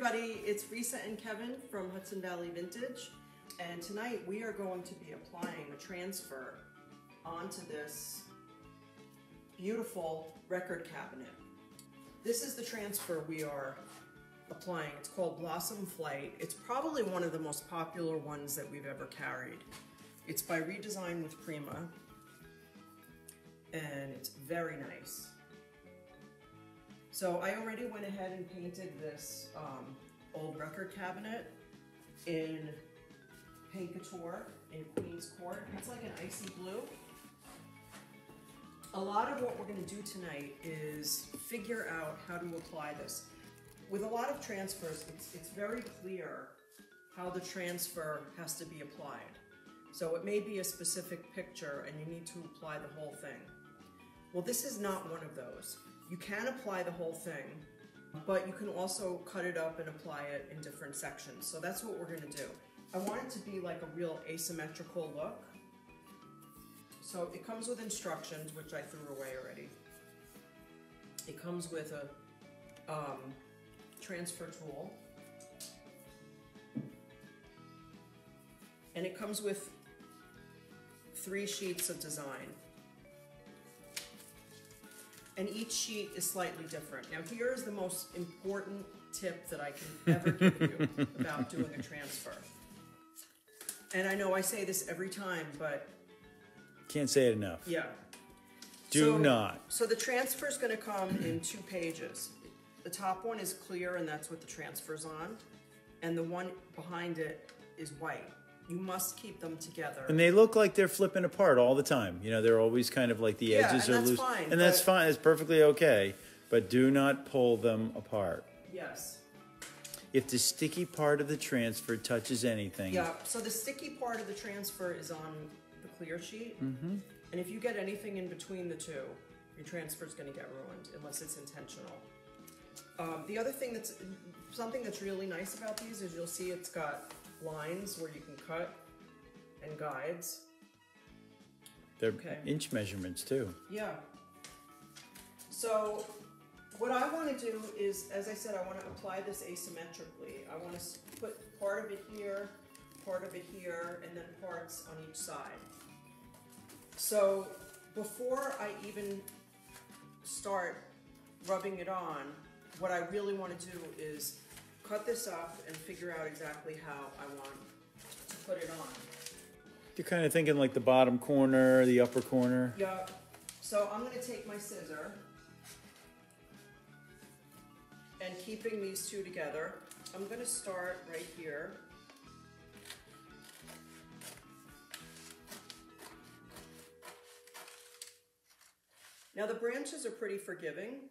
everybody, it's Risa and Kevin from Hudson Valley Vintage, and tonight we are going to be applying a transfer onto this beautiful record cabinet. This is the transfer we are applying. It's called Blossom Flight. It's probably one of the most popular ones that we've ever carried. It's by Redesign with Prima, and it's very nice. So I already went ahead and painted this old record cabinet in Paint Couture in Queen's Court. It's like an icy blue. A lot of what we're going to do tonight is figure out how to apply this. With a lot of transfers, it's very clear how the transfer has to be applied. So it may be a specific picture and you need to apply the whole thing. Well, this is not one of those. You can apply the whole thing, but you can also cut it up and apply it in different sections. So that's what we're going to do. I want it to be like a real asymmetrical look. So it comes with instructions, which I threw away already. It comes with a transfer tool. And it comes with 3 sheets of design. And each sheet is slightly different. Now here is the most important tip that I can ever give you about doing a transfer. And I know I say this every time, but... Can't say it enough. Yeah. Do not. So the transfer is going to come in 2 pages. The top one is clear, and that's what the transfer's on. And the one behind it is white. You must keep them together. And they look like they're flipping apart all the time. You know, they're always kind of like the edges are loose. Fine, and that's fine. It's perfectly okay. But do not pull them apart. Yes. If the sticky part of the transfer touches anything. Yeah, so the sticky part of the transfer is on the clear sheet. Mm-hmm. And if you get anything in between the two, your transfer is going to get ruined unless it's intentional. The other thing something that's really nice about these is you'll see it's got lines where you can cut and guides. They're inch measurements too. Yeah. So what I want to do is, as I said, I want to apply this asymmetrically. I want to put part of it here, and then parts on each side. So before I even start rubbing it on, what I really want to do is cut this up and figure out exactly how I want to put it on. You're kind of thinking like the bottom corner, the upper corner. Yeah. So I'm going to take my scissor and keeping these two together, I'm going to start right here. Now the branches are pretty forgiving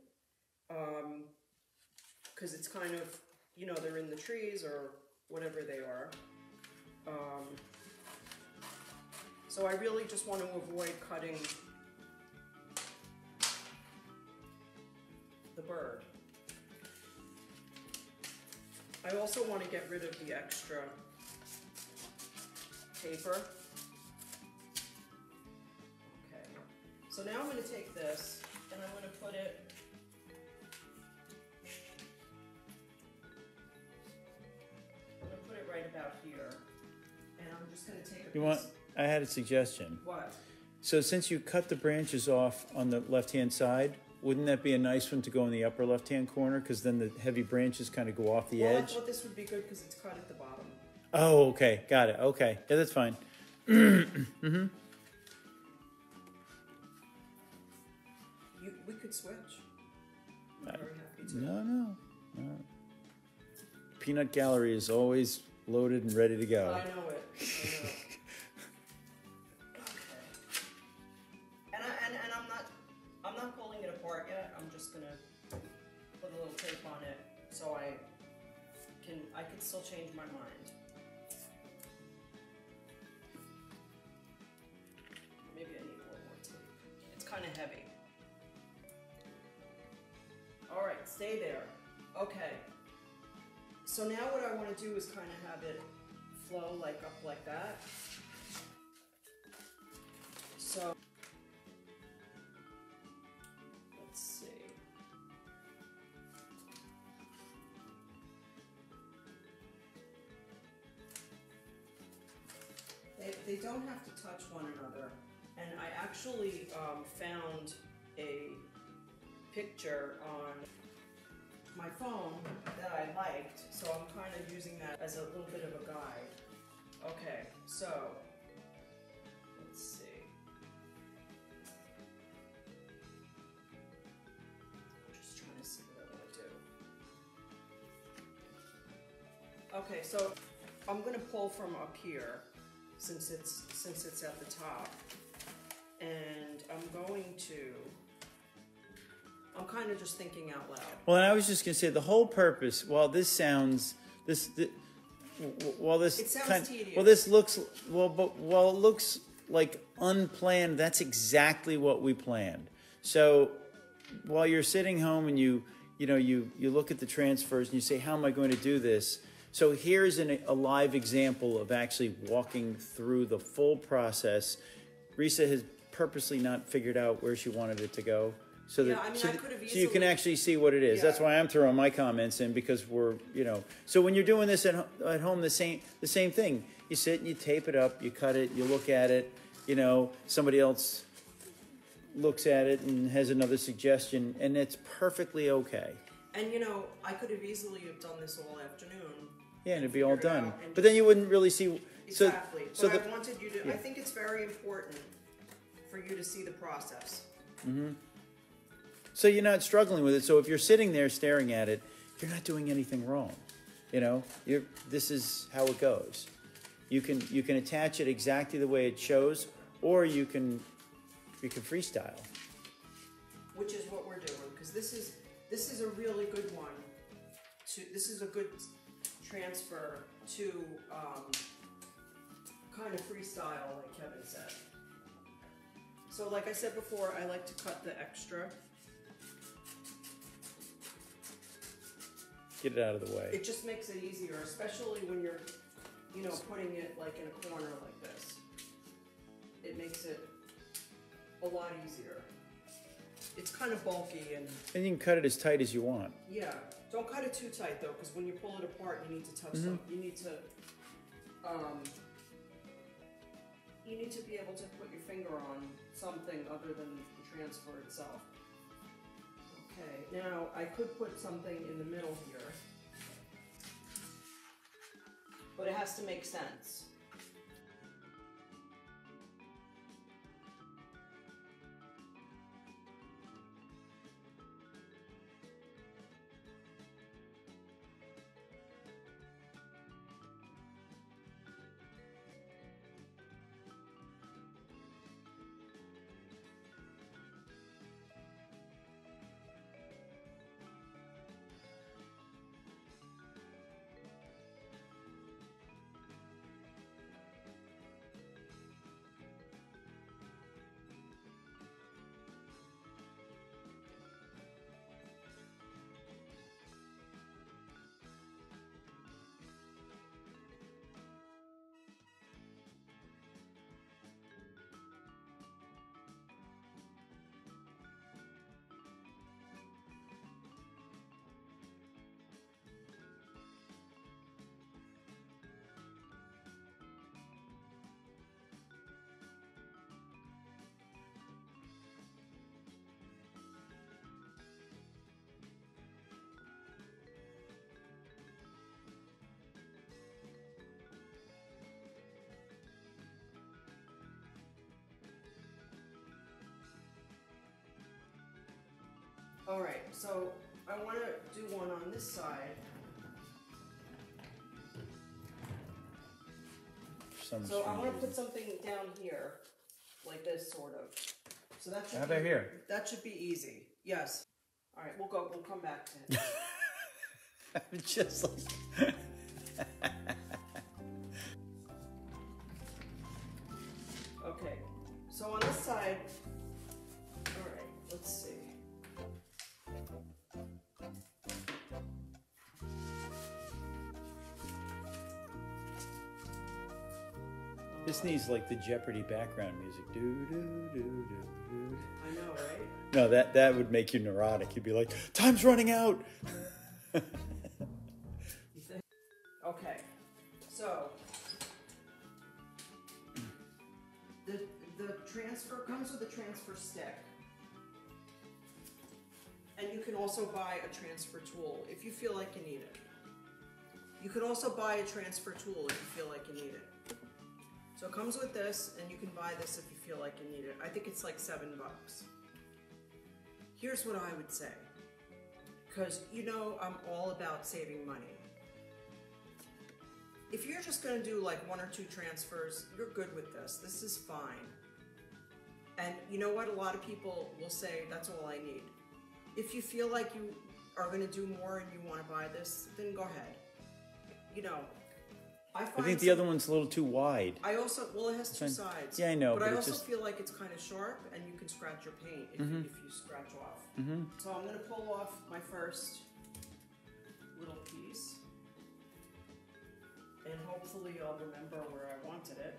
because it's kind of, you know, they're in the trees or whatever they are. So I really just want to avoid cutting the bird. I also want to get rid of the extra paper. Okay, so now I'm going to take this and I'm going to put it right about here, and I'm just going to take a piece. I had a suggestion. What? So since you cut the branches off on the left-hand side, wouldn't that be a nice one to go in the upper left-hand corner? Because then the heavy branches kind of go off the edge. I thought this would be good because it's cut at the bottom. Oh, okay. Got it. Okay. Yeah, that's fine. Mm-hmm. We could switch. I'm very happy to. No. Peanut gallery is always loaded and ready to go. I know it. I know. Okay. And I'm not pulling it apart yet. I'm just gonna put a little tape on it so I can still change my mind. Maybe I need a little more tape. It's kind of heavy. All right, stay there. Okay. So now what I want to do is kind of have it flow like up like that. So let's see. don't have to touch one another. And I actually found a picture on my phone that I liked, so I'm kind of using that as a little bit of a guide. Okay, so let's see. I'm just trying to see what I want to do. Okay, so I'm going to pull from up here since it's at the top, and I'm kind of just thinking out loud. Well, and I was just going to say the whole purpose. While this sounds tedious. While it looks like unplanned, that's exactly what we planned. So while you're sitting home and you look at the transfers and you say, how am I going to do this? So here's a live example of actually walking through the full process. Risa has purposely not figured out where she wanted it to go. So you can actually see what it is. Yeah. That's why I'm throwing my comments in, because so when you're doing this at home, the same thing. You sit and you tape it up, you cut it, you look at it, somebody else looks at it and has another suggestion, and it's perfectly okay. And I could have easily have done this all afternoon. Yeah, and it'd be all done. But then you wouldn't really see. Exactly. I wanted you to. Yeah. I think it's very important for you to see the process. Mm-hmm. So you're not struggling with it. So if you're sitting there staring at it, you're not doing anything wrong. This is how it goes. You can attach it exactly the way it shows, or you can freestyle. Which is what we're doing, because this is a really good one. This is a good transfer to kind of freestyle, like Kevin said. So like I said before, I like to cut the extra. Get it out of the way. It just makes it easier, especially when you're, putting it like in a corner like this. It makes it a lot easier. It's kind of bulky and you can cut it as tight as you want. Yeah, don't cut it too tight though, because when you pull it apart, you need to touch some. You need to be able to put your finger on something other than the transfer itself. Okay, now I could put something in the middle here, but it has to make sense. All right, so I want to do one on this side. So I want to put something down here, like this, sort of. So that should. How about here? That should be easy. Yes. All right, we'll come back to it. Just like. Okay, so on this side. All right, let's see. This needs like the Jeopardy background music. Do, do, do, do, do. I know, right? No, that would make you neurotic. You'd be like, time's running out. Okay, so transfer comes with a transfer stick. And you can also buy a transfer tool if you feel like you need it. You could also buy a transfer tool if you feel like you need it. So it comes with this, and you can buy this if you feel like you need it. I think it's like $7. Here's what I would say, because you know I'm all about saving money. If you're just going to do like 1 or 2 transfers, you're good with this. This is fine. And you know what? A lot of people will say, that's all I need. If you feel like you are going to do more and you want to buy this, then go ahead. You know, I think the other one's a little too wide. I also, well, it has 2 sides. Yeah, I know. But I also feel like it's kind of sharp, and you can scratch your paint if you scratch off. So I'm going to pull off my first little piece. And hopefully I'll remember where I wanted it.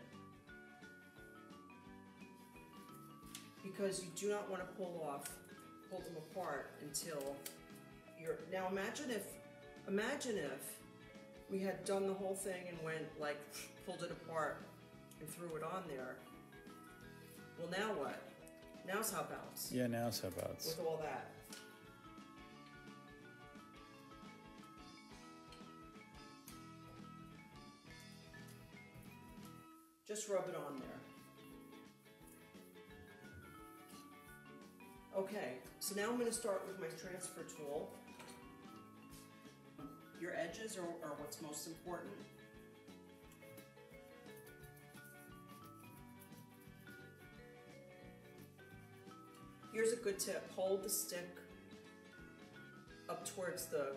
Because you do not want to pull them apart until you're, now imagine if we had done the whole thing and went like, pulled it apart and threw it on there. Well, now what? Now's how bounce. Yeah, now's how bounce. With all that. Just rub it on there. Okay, so now I'm going to start with my transfer tool. Your edges are what's most important. Here's a good tip. Hold the stick up towards the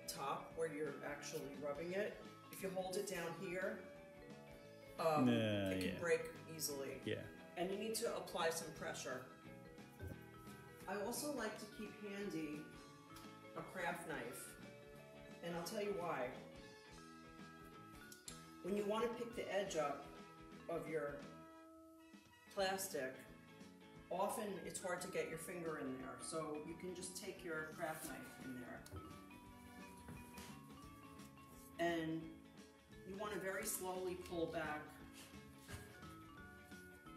top where you're actually rubbing it. If you hold it down here, it can break easily. Yeah. And you need to apply some pressure. I also like to keep handy a craft knife. And I'll tell you why. When you want to pick the edge up of your plastic, often it's hard to get your finger in there. So you can just take your craft knife in there. And you want to very slowly pull back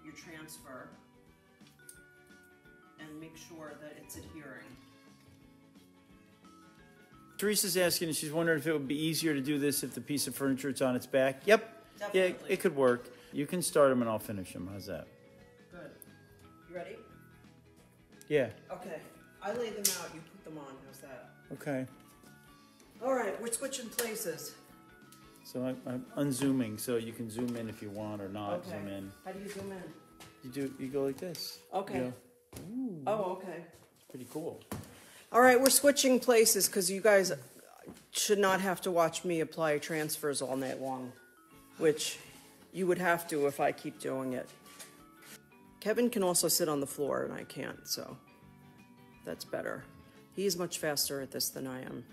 your transfer and make sure that it's adhering. Teresa's asking, she's wondering if it would be easier to do this if the piece of furniture is on its back. Yep. Definitely. Yeah, it could work. You can start them and I'll finish them. How's that? Good. You ready? Yeah. Okay. I lay them out, you put them on. How's that? Okay. All right, we're switching places. So I'm unzooming, so you can zoom in if you want or not. Okay. Zoom in. How do you zoom in? You go like this. Okay. You go, Oh, okay. pretty cool. All right, we're switching places because you guys should not have to watch me apply transfers all night long, which you would have to if I keep doing it. Kevin can also sit on the floor and I can't, so that's better. He is much faster at this than I am.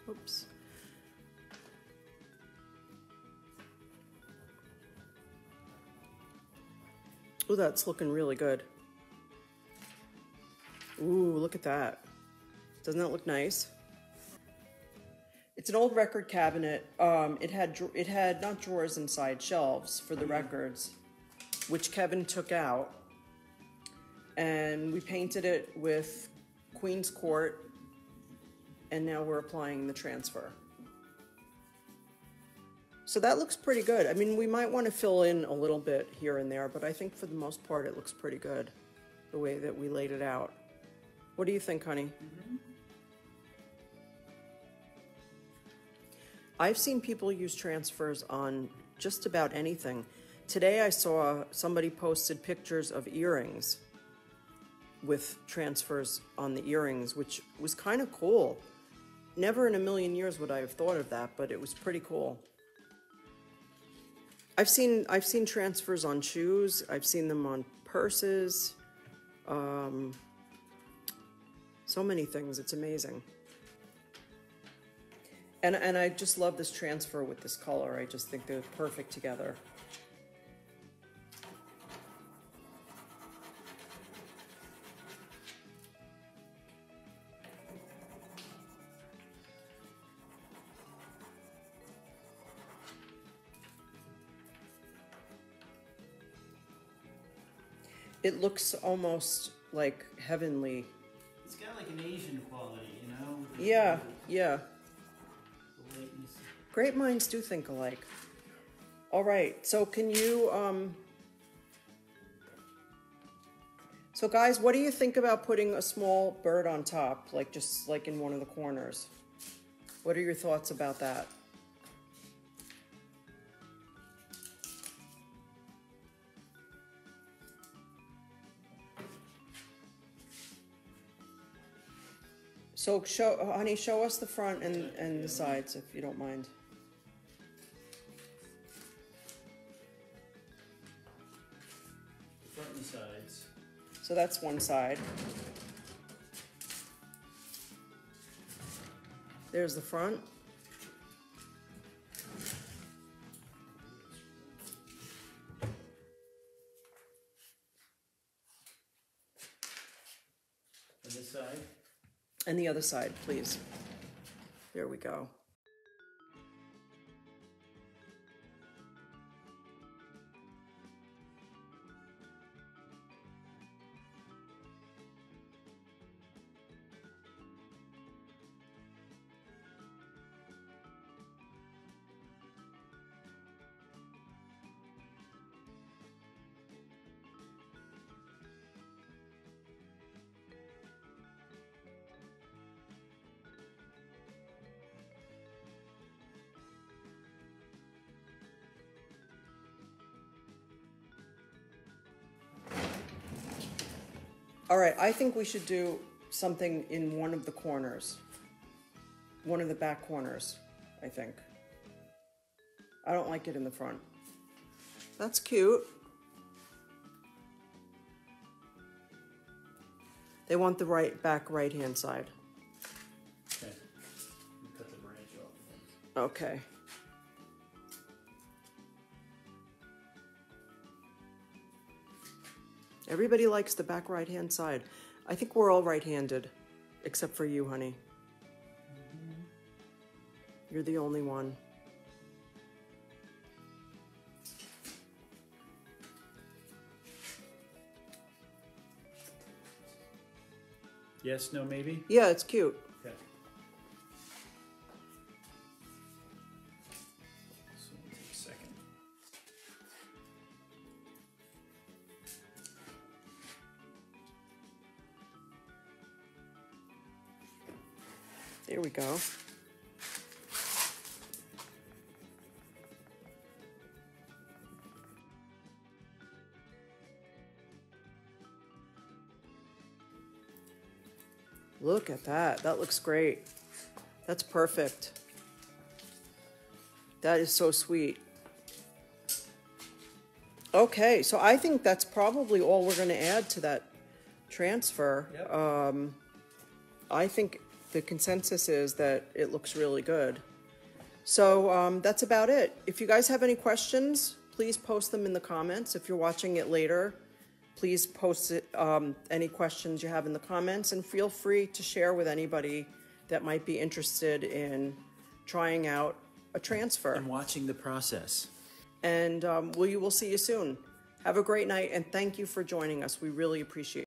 Oops. Ooh, that's looking really good. Ooh, look at that. Doesn't that look nice? It's an old record cabinet. It had not drawers inside, shelves for the records, which Kevin took out. And we painted it with Queen's Court. And now we're applying the transfer. So that looks pretty good. I mean, we might want to fill in a little bit here and there, but I think for the most part it looks pretty good, the way that we laid it out. What do you think, honey? I've seen people use transfers on just about anything. Today I saw somebody posted pictures of earrings with transfers on the earrings, which was kind of cool. Never in a million years would I have thought of that, but it was pretty cool. I've seen transfers on shoes. I've seen them on purses. So many things. It's amazing. And I just love this transfer with this color. I just think they're perfect together. It looks almost like heavenly. It's got like an Asian quality, you know? Yeah, yeah. The lightness. Great minds do think alike. All right, so can you, so guys, what do you think about putting a small bird on top, like just like in one of the corners? What are your thoughts about that? So honey, show us the front and the sides, if you don't mind. The front and the sides. So that's one side. There's the front. And this side. And the other side, please. There we go. All right, I think we should do something in one of the corners. One of the back corners, I think. I don't like it in the front. That's cute. They want the back right-hand side. Okay. Cut the branch off. Okay. Everybody likes the back right-hand side. I think we're all right-handed, except for you, honey. Mm-hmm. You're the only one. Yes, no, maybe? Yeah, it's cute. Okay. So we'll take a second. There we go. Look at that. That looks great. That's perfect. That is so sweet. Okay, so I think that's probably all we're going to add to that transfer. Yep. I think the consensus is that it looks really good. So that's about it. If you guys have any questions, please post them in the comments. If you're watching it later, please post it, any questions you have in the comments, and feel free to share with anybody that might be interested in trying out a transfer. And watching the process. And we'll see you soon. Have a great night, and thank you for joining us. We really appreciate it.